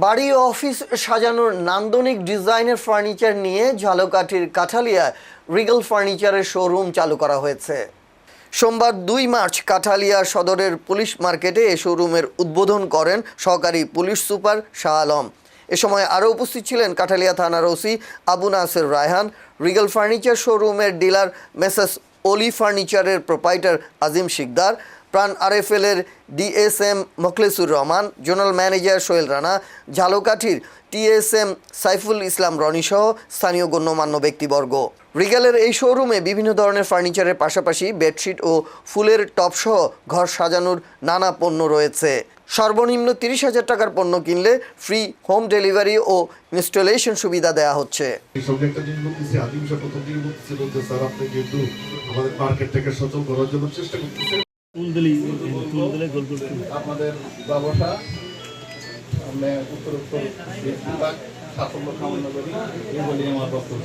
বাড়ি ও অফিস সাজানোর নান্দনিক ডিজাইনের ফার্নিচার নিয়ে ঝালকাঠির কাঠালিয়ায় রিগেল ফার্নিচারের শোরুম চালু করা হয়েছে। সোমবার ২ মার্চ কাঠালিয়া সদরের পুলিশ মার্কেটে এ শোরুমের উদ্বোধন করেন সহকারী পুলিশ সুপার শাহ আলম। এ সময় আরও উপস্থিত ছিলেন কাঠালিয়া থানার OC Abu Naser Raihan, Regal furniture শোরুমের ডিলার মেসেস অলি ফার্নিচারের প্রোপাইটার আজিম শিকদার, প্রাণ আরএফএলের DSM Mokhlesur Rahman, zonal manager Sohel Rana, ঝালকাঠির টিএসএম সাইফুল ইসলাম রনি সহ স্থানীয় গণ্যমান্য ব্যক্তিবর্গ। রিগেলের এই শোরুমে বিভিন্ন ধরনের ফার্নিচারের পাশাপাশি বেডশিট ও ফুলের টপসহ ঘর সাজানোর নানা পণ্য রয়েছে। সর্বনিম্ন ৩০,০০০ টাকার পণ্য কিনলে ফ্রি হোম ডেলিভারি ও ইনস্টলেশন সুবিধা দেওয়া হচ্ছে। আমাদের ব্যবসা আমরা উত্তর সাফল্য কামনা করি, এই বলে আমার বক্তব্য।